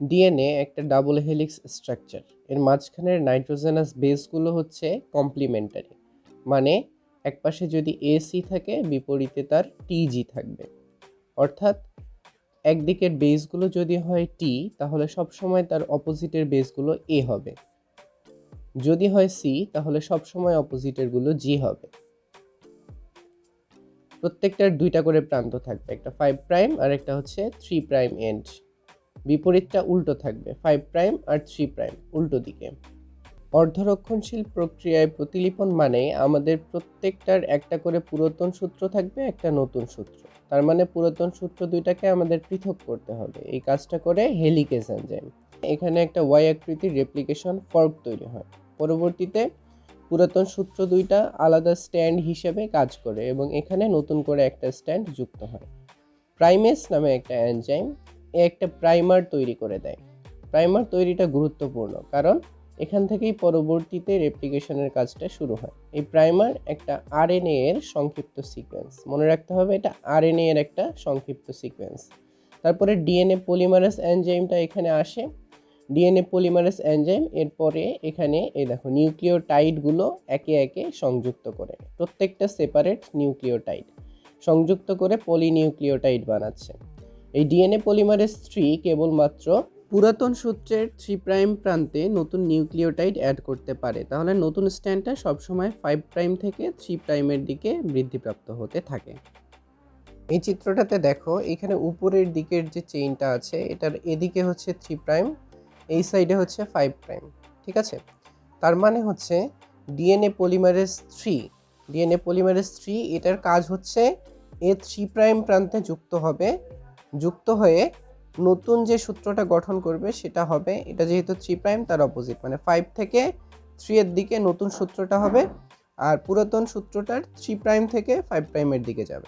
DNA একটা double helix structure. এর মাঝখানের নাইট্রোজেনাস বেসগুলো হচ্ছে কমপ্লিমেন্টারি, মানে একপাশে যদি এসি থাকে বিপরীতে তার টিজি থাকবে। অর্থাৎ একদিকের বেসগুলো যদি হয় টি, তাহলে সবসময় তার অপোজিটের বেসগুলো এ হবে। যদি হয় সি, তাহলে সবসময় অপোজিটেরগুলো জি হবে। প্রত্যেকটার দুইটা করে প্রান্ত থাকবে, একটা 5 প্রাইম আর একটা হচ্ছে 3 প্রাইম এন্ড। বিপরীতটা উল্টো থাকবে, 5 প্রাইম আর 3 প্রাইম উল্টো দিকে। অর্ধরক্ষণশীল প্রক্রিয়ায় প্রতিলিপন মানে আমাদের প্রত্যেকটার একটা করে পুরাতন সূত্র থাকবে, একটা নতুন সূত্র। তার মানে পুরাতন সূত্র দুইটাকে আমাদের পৃথক করতে হবে। এই কাজটা করে হেলিকেজ এনজাইম। এখানে একটা ওয়াই আকৃতির রেপ্লিকেশন ফর্ক তৈরি হয়। পরবর্তীতে পুরাতন সূত্র দুইটা আলাদা স্ট্যান্ড হিসেবে কাজ করে এবং এখানে নতুন করে একটা স্ট্যান্ড যুক্ত হয়। প্রাইমেস নামে একটা এনজাইম একটা প্রাইমার তৈরি করে দেয়। প্রাইমার তৈরিটা গুরুত্বপূর্ণ, কারণ এখান থেকেই পরবর্তীতে রেপ্লিকেশনের কাজটা শুরু হয়। এই প্রাইমার একটা আরএনএ এর সংক্ষিপ্ত সিকোয়েন্স, মনে রাখতে হবে এটা আরএনএ এর একটা সংক্ষিপ্ত সিকোয়েন্স। তারপরে ডিএনএ পলিমারেজ এনজাইমটা এখানে আসে। ডিএনএ পলিমারেজ এনজাইম এরপরে এখানে এই দেখো নিউক্লিওটাইডগুলো একে একে সংযুক্ত করে, প্রত্যেকটা সেপারেট নিউক্লিওটাইড সংযুক্ত করে পলিনিউক্লিওটাইড বানাচ্ছে। এই ডিএনএ পলিমারেজ 3 কেবলমাত্র পুরাতন সূত্রের 3 প্রাইম প্রান্তে নতুন নিউক্লিওটাইড অ্যাড করতে পারে, তাহলে নতুন স্ট্যান্ডটা সবসময় 5 প্রাইম থেকে 3 প্রাইমের দিকে বৃদ্ধিপ্রাপ্ত হতে থাকে। এই চিত্রটাতে দেখো, এখানে উপরের দিকের যে চেইনটা আছে এটার এদিকে হচ্ছে 3 প্রাইম, এই সাইডে হচ্ছে 5 প্রাইম। ঠিক আছে, তার মানে হচ্ছে ডিএনএ পলিমারেজ 3, ডিএনএ পলিমারেজ 3 এটার কাজ হচ্ছে এ 3 প্রাইম প্রান্তে যুক্ত হবে, যুক্ত হয়ে নতুন যে সূত্রটা গঠন করবে সেটা হবে, এটা যেহেতু 3 প্রাইম তার অপোজিট, মানে 5 থেকে 3 এর দিকে নতুন সূত্রটা হবে, আর পুরাতন সূত্রটার 3 প্রাইম থেকে 5 প্রাইমের দিকে যাবে।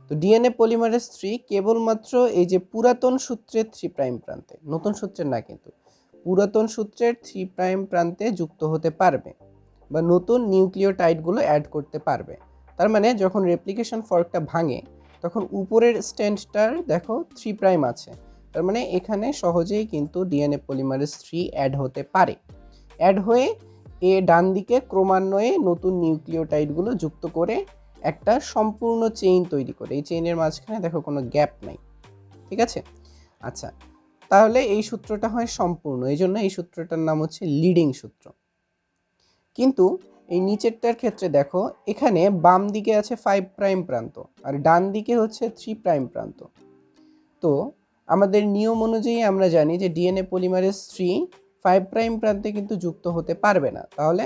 তো ডিএনএ পলিমারেজ 3 কেবলমাত্র এই যে পুরাতন সূত্রের 3 প্রাইম প্রান্তে, নতুন সূত্রের না কিন্তু, পুরাতন সূত্রের 3 প্রাইম প্রান্তে যুক্ত হতে পারবে বা নতুন নিউক্লিওটাইডগুলো অ্যাড করতে পারবে। তার মানে যখন রেপ্লিকেশন ফর্কটা ভাঙে তখন উপরের স্ট্যান্ডটার দেখো 3 প্রাইম আছে, তার মানে এখানে সহজেই কিন্তু ডিএনএ পলিমারেজ 3 অ্যাড হতে পারে। অ্যাড হয়ে এ ডান দিকে ক্রমান্বয়ে নতুন নিউক্লিওটাইডগুলো যুক্ত করে একটা সম্পূর্ণ চেইন তৈরি করে। এই চেইনের মাঝখানে দেখো কোনো গ্যাপ নাই। ঠিক আছে, আচ্ছা, তাহলে এই সূত্রটা হয় সম্পূর্ণ, এই জন্য এই সূত্রটার নাম হচ্ছে লিডিং সূত্র। কিন্তু এই নিচেরটার ক্ষেত্রে দেখো, এখানে বাম দিকে আছে 5 প্রাইম প্রান্ত আর ডান দিকে হচ্ছে 3 প্রাইম প্রান্ত। তো আমাদের নিয়ম অনুযায়ী আমরা জানি যে ডিএনএ পলিমারেজ 3 5 প্রাইম প্রান্তে কিন্তু যুক্ত হতে পারবে না, তাহলে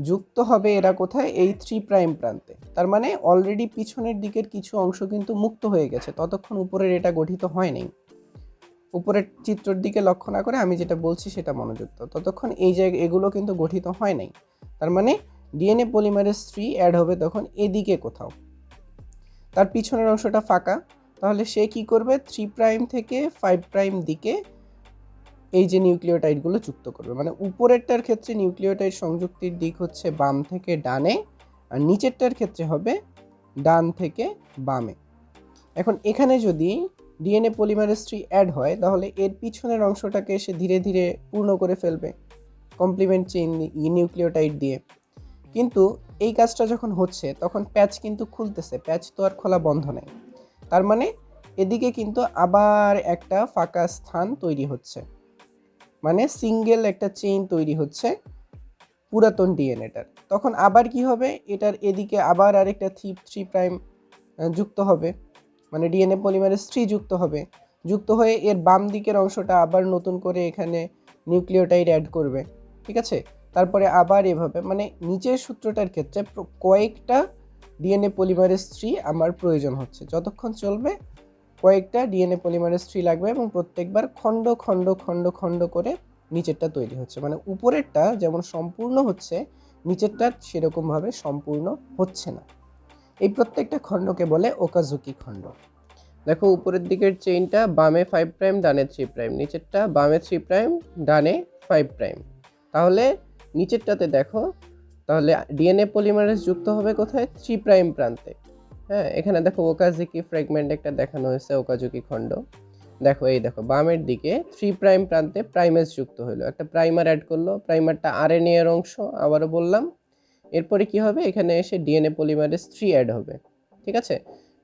যুক্ত হবে এরা কোথায়? এই 3 প্রাইম প্রান্তে। তার মানে অলরেডি পিছনের দিকের কিছু অংশ কিন্তু মুক্ত হয়ে গেছে, ততক্ষণ উপরের এটা গঠিত হয় নাই। উপরের চিত্রের দিকে লক্ষ্য না করে আমি যেটা বলছি সেটা মনোযোগ দাও, ততক্ষণ এই জায়গায় এগুলো কিন্তু গঠিত হয় নাই। তার মানে ডিএনএ পলিমারেজ 3 অ্যাড হবে তখন এদিকে কোথাও, তার পিছনের অংশটা ফাঁকা, তাহলে সে কি করবে? 3 প্রাইম থেকে 5 প্রাইম দিকে এই যে নিউক্লিওটাইডগুলো যুক্ত করবে। মানে উপরেরটার ক্ষেত্রে নিউক্লিওটাইড সংযুক্তির দিক হচ্ছে বাম থেকে ডানে, আর নিচেরটার ক্ষেত্রে হবে ডান থেকে বামে। এখন এখানে যদি ডিএনএ পলিমারেজ 3 অ্যাড হয়, তাহলে এর পিছনের অংশটাকে সে ধীরে ধীরে পূর্ণ করে ফেলবে কমপ্লিমেন্ট চেইন নিউক্লিওটাইড দিয়ে। কিন্তু এই কাজটা যখন হচ্ছে তখন প্যাচ কিন্তু খুলতেছে, প্যাচ তো আর খোলা বন্ধ নেই। তার মানে এদিকে কিন্তু আবার একটা ফাঁকা স্থান তৈরি হচ্ছে, মানে সিঙ্গেল একটা চেইন তৈরি হচ্ছে পুরাতন ডিএনএটার। তখন আবার কি হবে? এটার এদিকে আবার আরেকটা 3 প্রাইম যুক্ত হবে, মানে ডিএনএ পলিমারেজ 3 যুক্ত হবে, যুক্ত হয়ে এর বাম দিকের অংশটা আবার নতুন করে এখানে নিউক্লিওটাইড অ্যাড করবে। ঠিক আছে, তারপরে আবার এভাবে, মানে নিচের সূত্রটার ক্ষেত্রে কয়েকটা ডিএনএ পলিমারেজ 3 আমার প্রয়োজন হচ্ছে, যতক্ষণ চলবে কয়েকটা ডিএনএ পলিমারেজ 3 লাগবে এবং প্রত্যেকবার খণ্ড খণ্ড খণ্ড খণ্ড করে নিচেরটা তৈরি হচ্ছে। মানে উপরেরটা যেমন সম্পূর্ণ হচ্ছে, নিচেরটা সেরকমভাবে সম্পূর্ণ হচ্ছে না। এই প্রত্যেকটা খণ্ডকে বলে ওকাজুকি খণ্ড। দেখো উপরের দিকের চেইনটা বামে 5 প্রাইম ডানে 3 প্রাইম, নিচেরটা বামে 3 প্রাইম ডানে 5 প্রাইম। তাহলে নিচেরটাতে দেখো, তাহলে ডিএনএ পলিমারেজ যুক্ত হবে কোথায়? 3 প্রাইম প্রান্তে। হ্যাঁ, এখানে দেখো ওকাজুকি ফ্র্যাগমেন্ট একটা দেখানো হয়েছে, ওকাজুকি খণ্ড। দেখো এই দেখো বামের দিকে 3 প্রাইম প্রান্তে প্রাইমেজ যুক্ত হলো, একটা প্রাইমার অ্যাড করলো, প্রাইমারটা আরএনএ এর অংশ, আবারও বললাম। এরপরে কি হবে, এখানে এসে ডিএনএ পলিমারেজ 3 অ্যাড হবে, ঠিক আছে।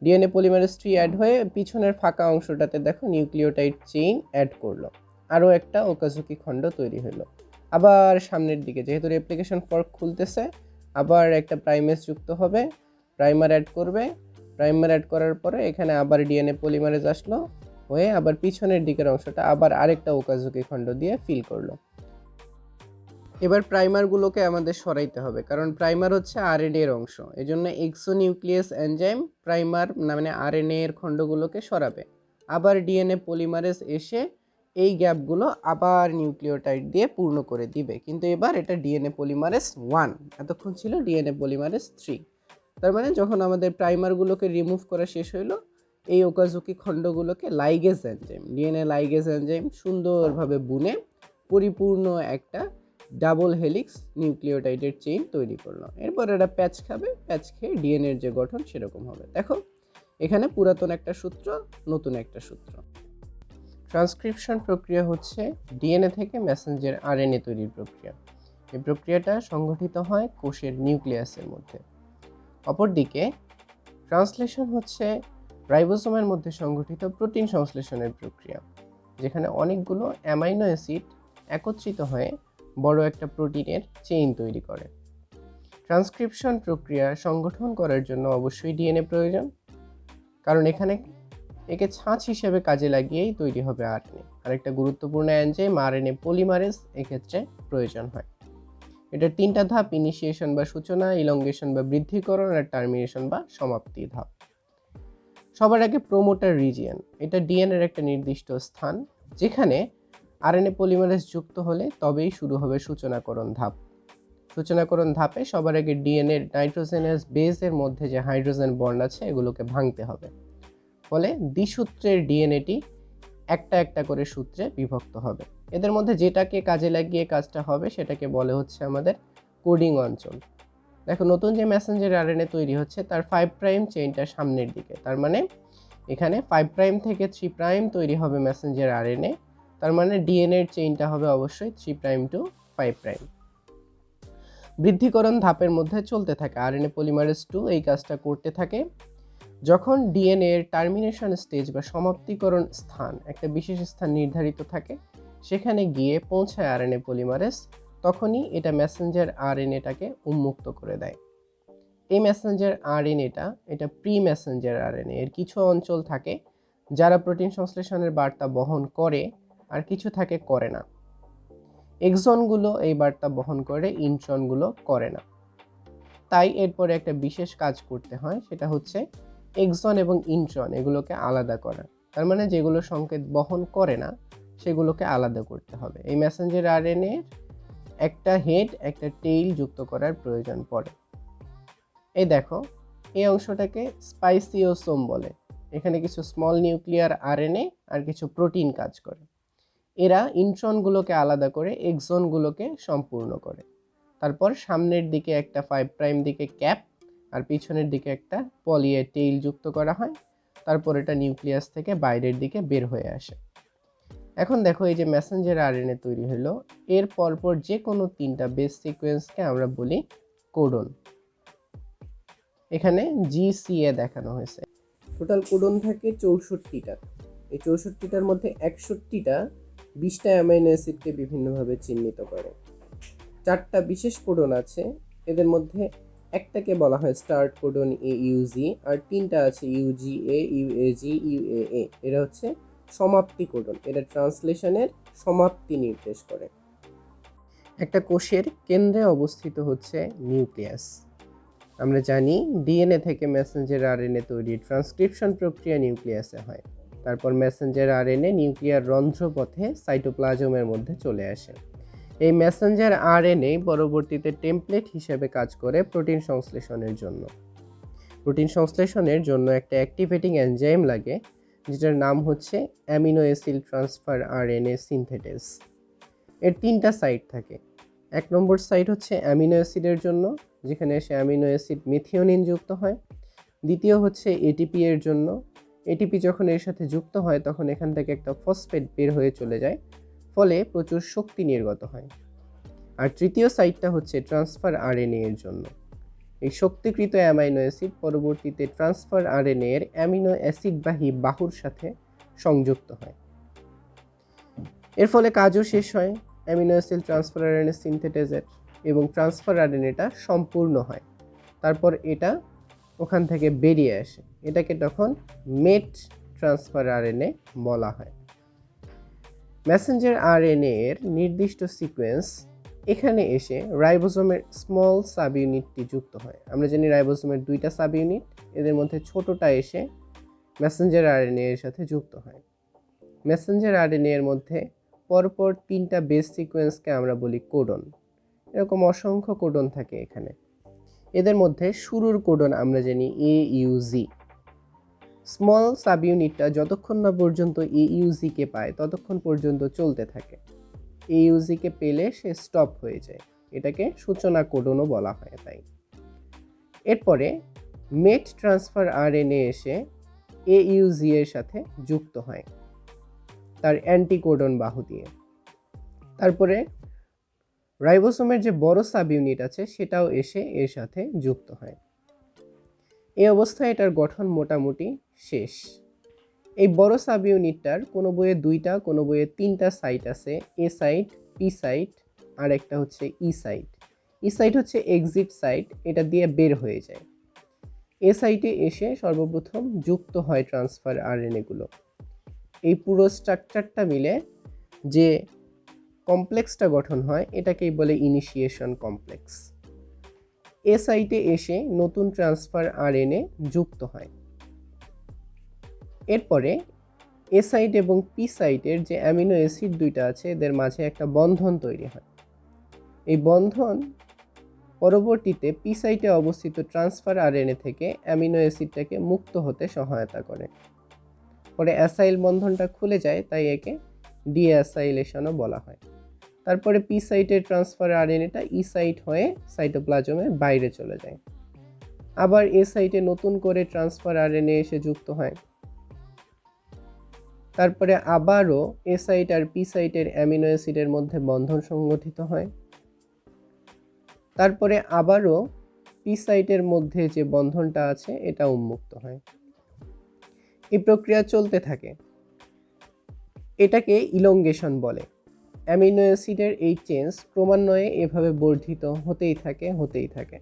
ডিএনএ পলিমারেজ 3 অ্যাড হয়ে পিছনের ফাঁকা অংশটাতে দেখো নিউক্লিওটাইড চেইন অ্যাড করলো, আরও একটা ওকাজুকি খণ্ড তৈরি হলো। আবার সামনের দিকে যেহেতু রেপ্লিকেশন ফর্ক খুলতেছে, আবার একটা প্রাইমেজ যুক্ত হবে, প্রাইমার অ্যাড করবে, প্রাইমার অ্যাড করার পরে এখানে আবার ডিএনএ পলিমারেজ আসলো, হয়ে আবার পিছনের দিকের অংশটা আবার আরেকটা ওকাজুকি খণ্ড দিয়ে ফিল করলো। এবার প্রাইমারগুলোকে আমাদের সরাইতে হবে, কারণ প্রাইমার হচ্ছে আরএনএ এর অংশ, এজন্য এক্সোনিউক্লিয়াস এনজাইম প্রাইমার মানে আরএনএ এর খণ্ডগুলোকে সরাবে। আবার ডিএনএ পলিমারেজ এসে এই গ্যাপগুলো আবার নিউক্লিওটাইড দিয়ে পূর্ণ করে দিবে, কিন্তু এবার এটা ডিএনএ পলিমারেজ 1, এতক্ষণ ছিল ডিএনএ পলিমারেজ 3। তার মানে যখন আমাদের প্রাইমারগুলোকে রিমুভ করা শেষ হইলো, এই ওকাজুকি খণ্ডগুলোকে ligase enzyme, DNA ligase enzyme সুন্দরভাবে বুনে পরিপূর্ণ একটা ডাবল হেলিক্স নিউক্লিওটাইডের চেইন তৈরি করলো। এরপর এটা প্যাচ খাবে, প্যাচ খেয়ে ডিএনএর যে গঠন সেরকম হবে। দেখো এখানে পুরাতন একটা সূত্র, নতুন একটা সূত্র। ট্রান্সক্রিপশন প্রক্রিয়া হচ্ছে ডিএনএ থেকে মেসেঞ্জার আরএনএ তৈরির প্রক্রিয়া। এই প্রক্রিয়াটা সংঘটিত হয় কোষের নিউক্লিয়াসের মধ্যে। অপরদিকে ট্রান্সলেশন হচ্ছে রাইবোসোমের মধ্যে সংঘটিত প্রোটিন সংশ্লেষণের প্রক্রিয়া, যেখানে অনেকগুলো অ্যামাইনো অ্যাসিড একত্রিত হয়ে বড় একটা প্রোটিনের চেইন তৈরি করে। ট্রান্সক্রিপশন প্রক্রিয়া সংগঠন করার জন্য অবশ্যই ডিএনএ প্রয়োজন, কারণ একে ছাঁচ হিসেবে কাজে লাগিয়েই তৈরি হবে আরএনএ। আরেকটা গুরুত্বপূর্ণ এনজাইম আরএনএ পলিমারেজ এক্ষেত্রে প্রয়োজন হয়। এটা 3টা ধাপ: ইনিশিয়েশন বা সূচনা, ইলংগেশন বা বৃদ্ধিকরণ, আর টার্মিনেশন বা সমাপ্তি ধাপ। সবার আগে প্রোমোটার রিজিয়ন, এটা ডিএনএর একটা নির্দিষ্ট স্থান, যেখানে আরএনএ পলিমারেজ যুক্ত হলে তবেই শুরু হবে সূচনাকরণ ধাপ। সূচনাকরণ ধাপে সবার আগে ডিএনএর নাইট্রোজেনাস বেসের মধ্যে যে হাইড্রোজেন বন্ড আছে এগুলোকে ভাঙতে হবে, ফলে দ্বিসূত্রের ডিএনএটি একটা একটা করে সূত্রে বিভক্ত হবে। এদের মধ্যে যেটাকে কাজে লাগিয়ে কাজটা হবে সেটাকে বলে হচ্ছে আমাদের কোডিং অঞ্চল। দেখো নতুন যে মেসেঞ্জার আরএনএ তৈরি হচ্ছে তার 5 প্রাইম চেইনটা সামনের দিকে, তার মানে এখানে 5 প্রাইম থেকে 3 প্রাইম তৈরি হবে মেসেঞ্জার আরএনএ, তার মানে ডিএনএ এর চেইনটা হবে অবশ্যই 3 প্রাইম টু 5 প্রাইম। বৃদ্ধিকরণ ধাপের মধ্যে চলতে থাকে, আরএনএ পলিমারেজ 2 এই কাজটা করতে থাকে। যখন ডিএনএ এর টার্মিনেশন স্টেজ বা সমাপ্তিকরণ স্থান, একটা বিশেষ স্থান নির্ধারিত থাকে, সেখানে গিয়ে পৌঁছায় আরএনএ পলিমারেজ, তখনই এটা মেসেঞ্জার আরএনএটাকে উন্মুক্ত করে দেয়। এই মেসেঞ্জার আরএনএটা এটা প্রি মেসেঞ্জার আরএনএ, এর কিছু অঞ্চল থাকে যারা প্রোটিন সংশ্লেষণের বার্তা বহন করে, আর কিছু থাকে করে না। এক্সনগুলো এই বার্তা বহন করে, ইন্ট্রনগুলো করে না। তাই এরপরে একটা বিশেষ কাজ করতে হয়, সেটা হচ্ছে এক্সন এবং ইন্ট্রন এগুলোকে আলাদা করা। তার মানে যেগুলো সংকেত বহন করে না সেগুলোকে আলাদা করতে হবে। এই মেসেঞ্জার আরএনএ একটা হেড একটা টেইল যুক্ত করার প্রয়োজন পড়ে। এই দেখো এই অংশটাকে স্পাইসিওসোম বলে। এখানে কিছু স্মল নিউক্লিয়ার আরএনএ আর কিছু প্রোটিন কাজ করে। এরা ইন্ট্রনগুলোকে আলাদা করে এক্সনগুলোকে সম্পূর্ণ করে। তারপর সামনের দিকে একটা 5 প্রাইম দিকে ক্যাপ আর পিছনের দিকে একটা পলি এ টেইল যুক্ত করা হয়। তারপর এটা নিউক্লিয়াস থেকে বাইরের দিকে বের হয়ে আসে। এখন দেখো এই যে মেসেঞ্জার আরএনএ তৈরি হলো, এর পরপর যে কোনো 3টা বেস সিকোয়েন্সকে আমরা বলি কোডন। এখানে জিসিএ দেখানো হয়েছে। টোটাল কোডন থাকে 64টা। এই 64টার মধ্যে 61টা 20টা অ্যামাইনো অ্যাসিডকে বিভিন্নভাবে চিহ্নিত করে। 4টা বিশেষ কোডন আছে, এদের মধ্যে একটাকে বলা হয় স্টার্ট কোডন AUG, আর 3টা আছে UGA, UAG, UAA। এরা হচ্ছে সমাপ্তি কোডন, এটা ট্রান্সলেশনের সমাপ্তি নির্দেশ করে। একটা কোষের কেন্দ্রে অবস্থিত হচ্ছে নিউক্লিয়াস। আমরা জানি ডিএনএ থেকে মেসেঞ্জার আরএনএ তৈরি ট্রান্সক্রিপশন প্রক্রিয়া নিউক্লিয়াসে হয়। তারপর মেসেঞ্জার আরএনএ নিউক্লিয়ার রন্ধ্রপথে সাইটোপ্লাজমের মধ্যে চলে আসে। এই মেসেঞ্জার আরএনএ পরবর্তীতে টেমপ্লেট হিসেবে কাজ করে প্রোটিন সংশ্লেষণের জন্য। প্রোটিন সংশ্লেষণের জন্য একটা অ্যাক্টিভেটিং এনজাইম লাগে, যেটার নাম হচ্ছে অ্যামিনো অ্যাসিড ট্রান্সফার আরএনএ সিনথেটেস। এর 3টা সাইট থাকে। 1 নম্বর সাইট হচ্ছে অ্যামিনো অ্যাসিডের জন্য, যেখানে এসে অ্যামিনো অ্যাসিড মিথিওনিন যুক্ত হয়। দ্বিতীয় হচ্ছে এটিপি এর জন্য, এটিপি যখন এর সাথে যুক্ত হয় তখন এখান থেকে একটা ফসফেট বের হয়ে চলে যায়, ফলে প্রচুর শক্তি নির্গত হয়। আর তৃতীয় সাইটটা হচ্ছে ট্রান্সফার আরএনএ এর জন্য। এই শক্তিকৃত অ্যামাইনো অ্যাসিড পরবর্তীতে ট্রান্সফার আরএনএ এর অ্যামিনো অ্যাসিডবাহী বাহুর সাথে সংযুক্ত হয়। এর ফলে কাজও শেষ হয় অ্যামিনো অ্যাসিড ট্রান্সফার আরএনএ সিনথেটেজের, এবং ট্রান্সফার আরএনএটা সম্পূর্ণ হয়। তারপর এটা ওখান থেকে বেরিয়ে আসে, এটাকে তখন মেট ট্রান্সফার আরএনএ বলা হয়। মেসেঞ্জার আরএনএ এর নির্দিষ্ট সিকোয়েন্স এখানে এসে রাইবোসোমের স্মল সাব ইউনিটটি যুক্ত হয়। আমরা জানি রাইবোসোমের 2টা সাব ইউনিট, এদের মধ্যে ছোটটা এসে মেসেঞ্জার আরএনএ এর সাথে যুক্ত হয়। মেসেঞ্জার আরএনএ এর মধ্যে পরপর 3টা বেস সিকোয়েন্সকে আমরা বলি কোডন। এরকম অসংখ্য কোডন থাকে এখানে। এদের মধ্যে শুরুর কোডন আমরা জানি AUG। স্মল সাব ইউনিটটা যতক্ষণ না পর্যন্ত AUG কে পায় ততক্ষণ পর্যন্ত চলতে থাকে। AUG কে পেলে সে স্টপ হয়ে যায়, এটাকে সূচনা কোডনও বলা হয়। তাই এরপরে মেট ট্রান্সফার আরএনএ এসে AUG এর সাথে যুক্ত হয় তার অ্যান্টিকোডন বাহু দিয়ে। তারপরে রাইবোসোমের যে বড় সাব ইউনিট আছে সেটাও এসে এর সাথে যুক্ত হয়। এই অবস্থায় এটার গঠন মোটামুটি শেষ। এই বড় সাব ইউনিটটার কোনো বইয়ে 2টা, কোনো বইয়ে 3টা সাইট আছে, এ সাইট, পি সাইট, আর একটা হচ্ছে ই সাইট। ই সাইট হচ্ছে এক্সিট সাইট, এটা দিয়ে বের হয়ে যায়। এ সাইটে এসে সর্বপ্রথম যুক্ত হয় ট্রান্সফার আরএনএ গুলো। এই পুরো স্ট্রাকচারটা মিলে যে কমপ্লেক্সটা গঠন হয় এটাকেই বলে ইনিশিয়েশন কমপ্লেক্স। এ সাইটে এসে নতুন ট্রান্সফার আরএনএ যুক্ত হয়। এরপরে এ সাইট এবং পি সাইটের যে অ্যামিনো অ্যাসিড 2টা আছে এদের মাঝে একটা বন্ধন তৈরি হয়। এই বন্ধন পরবর্তীতে পি সাইটে অবস্থিত ট্রান্সফার আরএনএ থেকে অ্যামিনো অ্যাসিডটাকে মুক্ত হতে সহায়তা করে। পরে অ্যাসাইল বন্ধনটা খুলে যায়, তাই একে ডিঅ্যাসাইলেশনও বলা হয়। তারপরে পি সাইটের ট্রান্সফার আরএনএটা ই সাইট হয়ে সাইটোপ্লাজমের বাইরে চলে যায়। আবার এ সাইটে নতুন করে ট্রান্সফার আরএনএ এসে যুক্ত হয়। তারপরে আবারও এ সাইট আর পি সাইটের অ্যামিনো অ্যাসিডের মধ্যে বন্ধন সংগঠিত হয়। তারপরে আবারও পি সাইটের মধ্যে যে বন্ধনটা আছে এটা উন্মুক্ত হয়। এই প্রক্রিয়া চলতে থাকে, এটাকে ইলংগেশন বলে। অ্যামিনো অ্যাসিডের এই চেঞ্জ ক্রমান্বয়ে এভাবে বর্ধিত হতেই থাকে।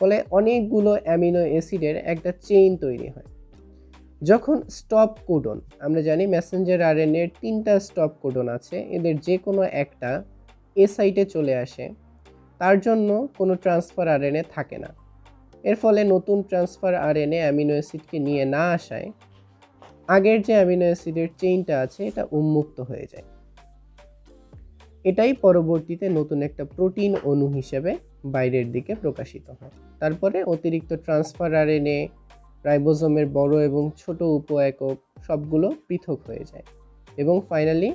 ফলে অনেকগুলো অ্যামিনো অ্যাসিডের একটা চেইন তৈরি হয়। যখন স্টপ কোডন, আমরা জানি মেসেঞ্জার আরএনএর 3টা স্টপ কোডন আছে, এদের যে কোনো একটা এ সাইটে চলে আসে, তার জন্য কোনো ট্রান্সফার আরএনএ থাকে না। এর ফলে নতুন ট্রান্সফার আরএনএ অ্যামিনো অ্যাসিডকে নিয়ে না আসায় আগের যে অ্যামিনো অ্যাসিডের চেইনটা আছে এটা উন্মুক্ত হয়ে যায়। এটাই পরবর্তীতে নতুন একটা প্রোটিন অণু হিসেবে বাইরের দিকে প্রকাশিত হয়। তারপরে অতিরিক্ত ট্রান্সফার আরএনএ, রাইবোসোমের বড় এবং ছোট উপ একক সবগুলো পৃথক হয়ে যায় এবং ফাইনালি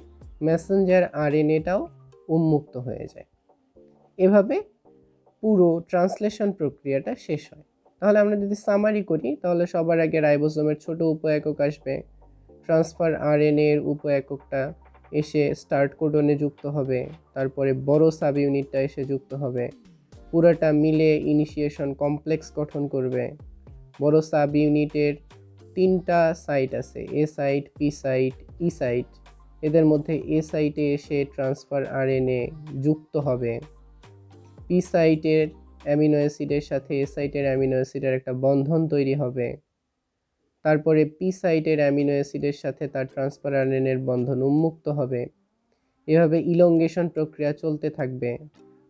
মেসেঞ্জার আরএনএটাও উন্মুক্ত হয়ে যায়। এভাবে পুরো ট্রান্সলেশন প্রক্রিয়াটা শেষ হয়। তাহলে আমরা যদি সামারি করি তাহলে সবার আগে রাইবোসোমের ছোট উপ একক আসবে, ট্রান্সফার আরএনএ এর উপ এককটা এসে স্টার্ট কোডনে যুক্ত হবে, তারপরে বড় সাব ইউনিটটা এসে যুক্ত হবে, পুরোটা মিলে ইনিশিয়েশন কমপ্লেক্স গঠন করবে। বড় সাব ইউনিটের 3টা সাইট আছে, এ সাইট, পি সাইট, ই সাইট। এদের মধ্যে এ সাইটে এসে ট্রান্সফার আরএনএ যুক্ত হবে, পি সাইটের অ্যামিনো অ্যাসিডের সাথে এ সাইটের অ্যামিনো অ্যাসিডের একটা বন্ধন তৈরি হবে। তারপরে পি সাইটের অ্যামিনো অ্যাসিডের সাথে তার ট্রান্সফার আরএনএর বন্ধন উন্মুক্ত হবে। এভাবে ইলংগেশন প্রক্রিয়া চলতে থাকবে,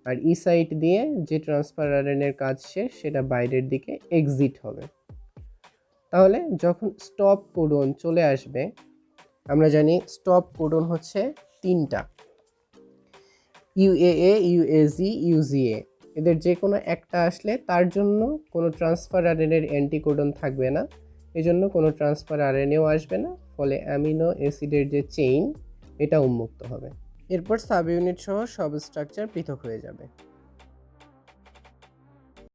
আর ই সাইট দিয়ে যে ট্রান্সফার আরএনএর কাজ শেষ সেটা বাইরের দিকে এক্সিট হবে। তাহলে যখন স্টপ কোডন চলে আসবে, আমরা জানি স্টপ কোডন হচ্ছে 3টা, UAA, UAG, UGA। এদের যে কোনো একটা আসলে তার জন্য কোনো ট্রান্সফার আরএনএর অ্যান্টিকোডন থাকবে না, এজন্য কোনো ট্রান্সফার আরএনএও আসবে না, ফলে অ্যামিনো অ্যাসিডের যে চেইন এটা উন্মুক্ত হবে। এরপর সাব ইউনিট সহ সব স্ট্রাকচার পৃথক হয়ে যাবে।